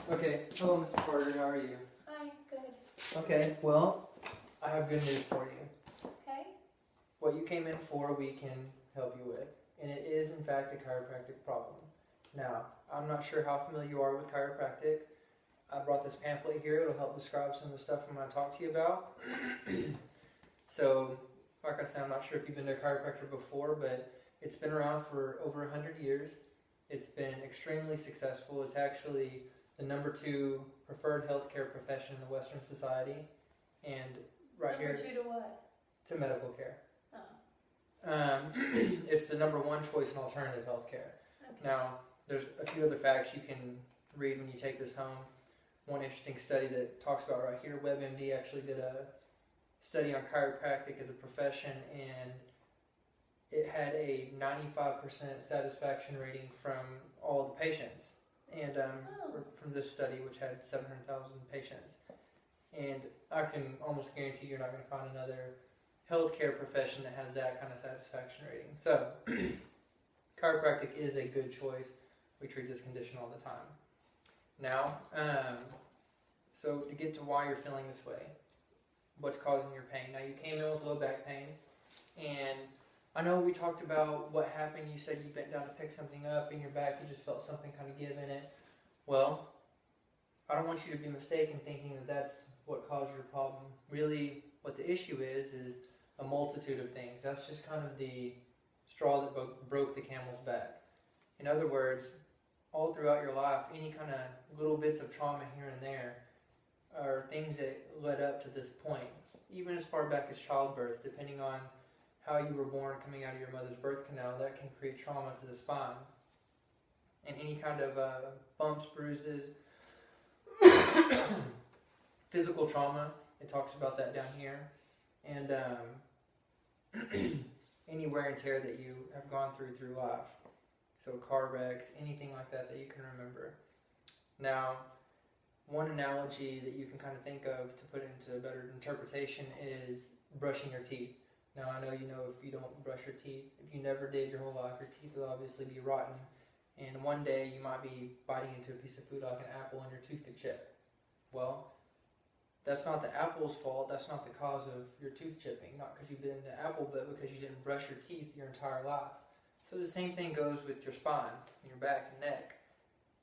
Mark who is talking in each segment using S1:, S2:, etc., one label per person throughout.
S1: Okay, hello Mrs. Carter, how are you?
S2: Hi, good.
S1: Okay, well, I have good news for you.
S2: Okay.
S1: What you came in for, we can help you with. And it is, in fact, a chiropractic problem. Now, I'm not sure how familiar you are with chiropractic. I brought this pamphlet here. It'll help describe some of the stuff I'm going to talk to you about. So, like I said, I'm not sure if you've been to a chiropractor before, but it's been around for over 100 years. It's been extremely successful. It's actually the #2 preferred healthcare profession in the Western society. And right
S2: Number
S1: here,
S2: 2 to what?
S1: to medical care.
S2: Oh.
S1: It's the #1 choice in alternative healthcare.
S2: Okay.
S1: Now, there's a few other facts you can read when you take this home. One interesting study that talks about right here, WebMD actually did a study on chiropractic as a profession, and it had a 95% satisfaction rating from all the patients, and from this study, which had 700,000 patients. And I can almost guarantee you're not going to find another healthcare profession that has that kind of satisfaction rating. So, chiropractic is a good choice. We treat this condition all the time. Now, so to get to why you're feeling this way, what's causing your pain. Now, you came in with low back pain, and I know we talked about what happened. You said you bent down to pick something up in your back. You just felt something kind of give in it. Well, I don't want you to be mistaken thinking that that's what caused your problem. Really, what the issue is a multitude of things. That's just kind of the straw that broke the camel's back. In other words, all throughout your life, any kind of little bits of trauma here and there are things that led up to this point. Even as far back as childbirth, depending on how you were born coming out of your mother's birth canal, that can create trauma to the spine. And any kind of bumps, bruises, physical trauma, it talks about that down here. And any wear and tear that you have gone through life. So car wrecks, anything like that that you can remember. Now, one analogy that you can kind of think of to put into a better interpretation is brushing your teeth. Now, I know you know if you don't brush your teeth, if you never did your whole life, your teeth will obviously be rotten. And one day you might be biting into a piece of food like an apple and your tooth could chip. Well, that's not the apple's fault. That's not the cause of your tooth chipping. Not because you bit into an apple, but because you didn't brush your teeth your entire life. So the same thing goes with your spine, and your back and neck.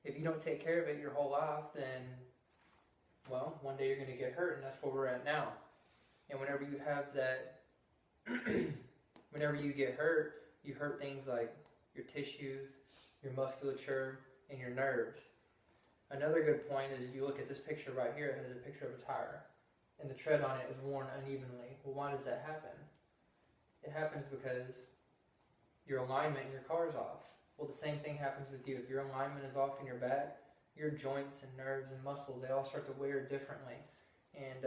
S1: If you don't take care of it your whole life, then, well, one day you're going to get hurt, and that's where we're at now. And whenever you have that, whenever you get hurt, you hurt things like your tissues, your musculature, and your nerves. Another good point is if you look at this picture right here, it has a picture of a tire, and the tread on it is worn unevenly. Well, why does that happen? It happens because your alignment in your car is off. Well, the same thing happens with you. If your alignment is off in your back, your joints and nerves and muscles, they all start to wear differently and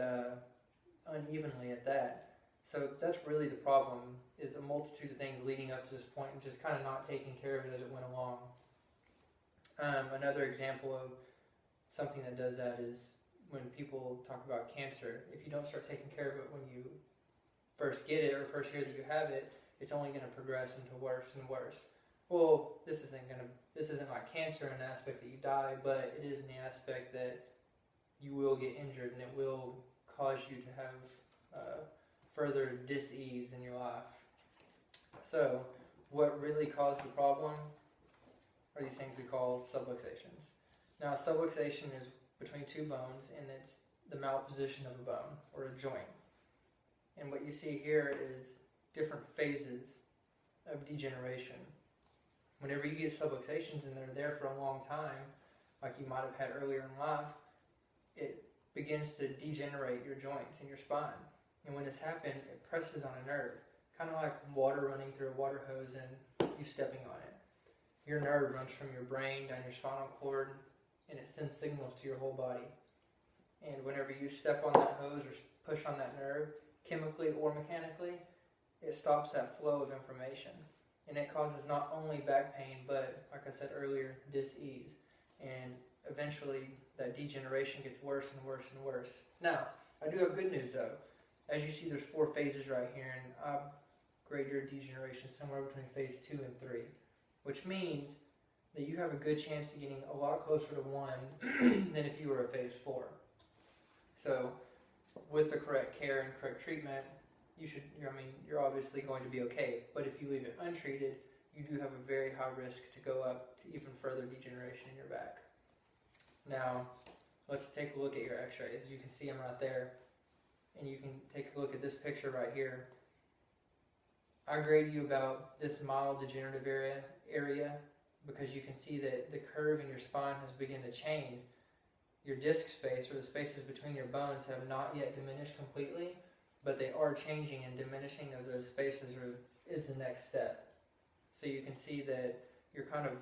S1: unevenly at that. So that's really the problem, is a multitude of things leading up to this point and just kind of not taking care of it as it went along. Another example of something that does that is when people talk about cancer. If you don't start taking care of it when you first get it or first hear that you have it, it's only going to progress into worse and worse. Well, this isn't like cancer in the aspect that you die, but it is in the aspect that you will get injured and it will cause you to have further dis-ease in your life. So, what really caused the problem are these things we call subluxations. Now, a subluxation is between two bones, and it's the malposition of a bone or a joint. And what you see here is different phases of degeneration. Whenever you get subluxations and they're there for a long time, like you might have had earlier in life, it begins to degenerate your joints and your spine. And when this happens, it presses on a nerve, kind of like water running through a water hose and you stepping on it. Your nerve runs from your brain down your spinal cord, and it sends signals to your whole body. And whenever you step on that hose or push on that nerve, chemically or mechanically, it stops that flow of information. And it causes not only back pain, but, like I said earlier, dis-ease. And eventually, that degeneration gets worse and worse and worse. Now, I do have good news, though. As you see, there's 4 phases right here, and I grade your degeneration somewhere between phase 2 and 3. Which means that you have a good chance of getting a lot closer to 1 than if you were a phase 4. So with the correct care and correct treatment, you're obviously going to be okay. But if you leave it untreated, you do have a very high risk to go up to even further degeneration in your back. Now, let's take a look at your x-rays. You can see them right there. And you can take a look at this picture right here. I grade you about this mild degenerative area because you can see that the curve in your spine has begun to change. Your disc space, or the spaces between your bones, have not yet diminished completely, but they are changing, and diminishing of those spaces is the next step. So you can see that you're kind of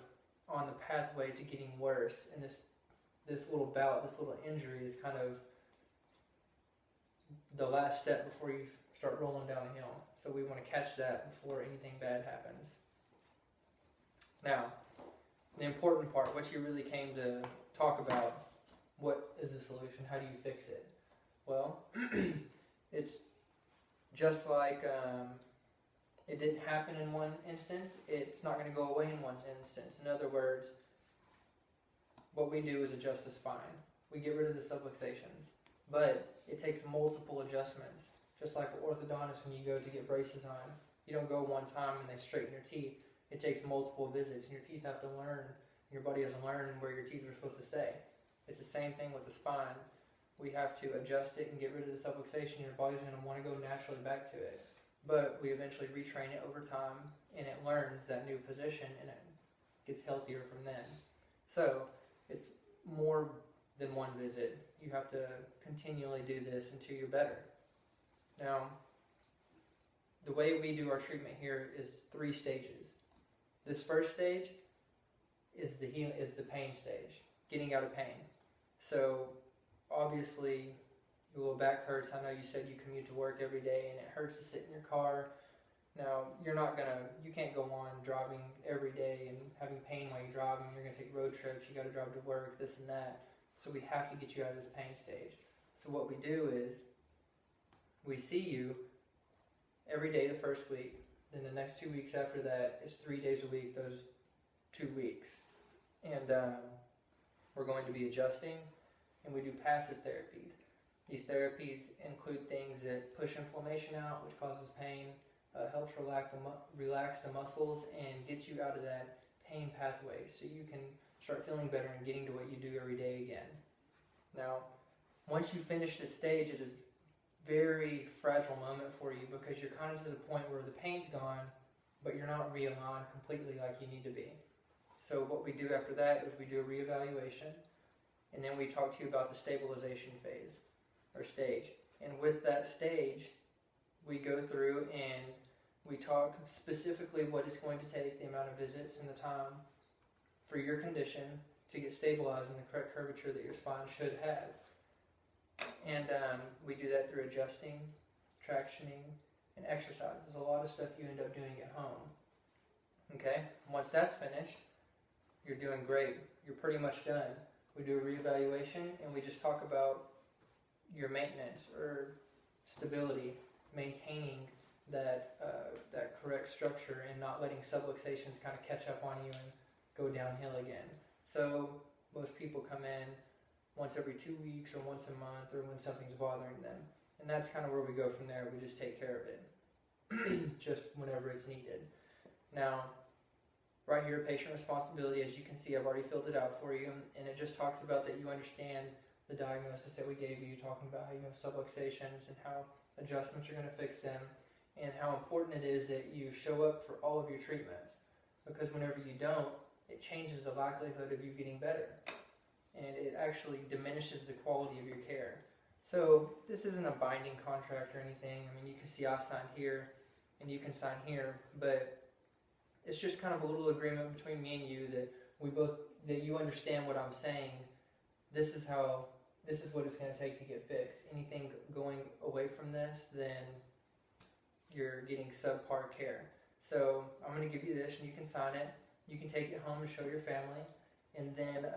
S1: on the pathway to getting worse, and this little bout, this little injury is kind of the last step before you start rolling downhill. So we want to catch that before anything bad happens. Now, the important part, what you really came to talk about, what is the solution? How do you fix it? Well, it's just like it didn't happen in one instance, it's not going to go away in one instance. In other words, what we do is adjust the spine. We get rid of the subluxations. But it takes multiple adjustments. Just like an orthodontist, when you go to get braces on, you don't go one time and they straighten your teeth. It takes multiple visits, and your teeth have to learn, your body has to learn where your teeth are supposed to stay. It's the same thing with the spine. We have to adjust it and get rid of the subluxation. Your body's going to want to go naturally back to it. But we eventually retrain it over time, and it learns that new position, and it gets healthier from then. So it's more than one visit. You have to continually do this until you're better. Now, the way we do our treatment here is 3 stages. This first stage is the pain stage, getting out of pain. So obviously your low back hurts. I know you said you commute to work every day and it hurts to sit in your car. Now, you can't go on driving every day and having pain while you're driving. You're going to take road trips, you got to drive to work, this and that. So we have to get you out of this pain stage. So what we do is we see you every day the first week. Then the next 2 weeks after that is 3 days a week, those 2 weeks. And we're going to be adjusting, and we do passive therapies. These therapies include things that push inflammation out, which causes pain, helps relax the muscles, and gets you out of that pain pathway so you can start feeling better and getting to what you do every day again. Now, once you finish this stage, it is a very fragile moment for you because you're kind of to the point where the pain's gone, but you're not realigned completely like you need to be. So what we do after that is we do a reevaluation, and then we talk to you about the stabilization phase or stage. And with that stage, we go through and we talk specifically what it's going to take, the amount of visits and the time for your condition to get stabilized in the correct curvature that your spine should have. And we do that through adjusting, tractioning, and exercises. A lot of stuff you end up doing at home. Okay? Once that's finished, you're doing great. You're pretty much done. We do a reevaluation, and we just talk about your maintenance or stability, maintaining that correct structure and not letting subluxations kind of catch up on you and go downhill again. So most people come in once every 2 weeks or once a month or when something's bothering them. And that's kind of where we go from there. We just take care of it just whenever it's needed. Now, right here, patient responsibility, as you can see, I've already filled it out for you, and it just talks about that you understand the diagnosis that we gave you, talking about how you have subluxations and how adjustments are going to fix them, and how important it is that you show up for all of your treatments, because whenever you don't, it changes the likelihood of you getting better, and it actually diminishes the quality of your care. So this isn't a binding contract or anything. I mean, you can see I signed here and you can sign here, but it's just kind of a little agreement between me and you that you understand what I'm saying. This is what it's going to take to get fixed. Anything going away from this, then you're getting subpar care. So I'm going to give you this and you can sign it. You can take it home and show your family. And then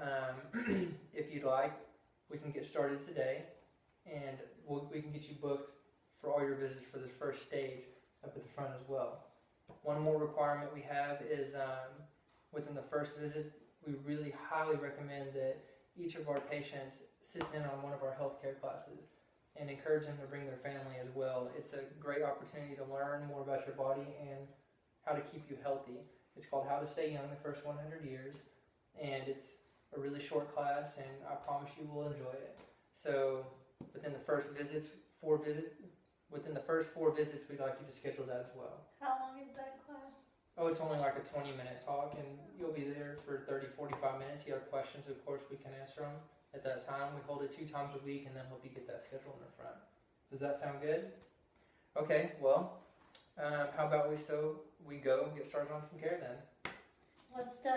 S1: if you'd like, we can get started today, and we can get you booked for all your visits for this first stage up at the front as well. One more requirement we have is within the first visit, we really highly recommend that each of our patients sits in on one of our healthcare classes and encourage them to bring their family as well. It's a great opportunity to learn more about your body and how to keep you healthy. It's called How to Stay Young the First 100 Years, and it's a really short class, and I promise you will enjoy it. So within the first four visits, we'd like you to schedule that as well.
S2: How long is that class?
S1: Oh, it's only like a 20-minute talk, and you'll be there for 30, 45 minutes. You have questions, of course, we can answer them at that time. We hold it 2 times a week and then help you get that schedule in the front. Does that sound good? Okay, well, how about we go get started on some care then?
S2: Let's do.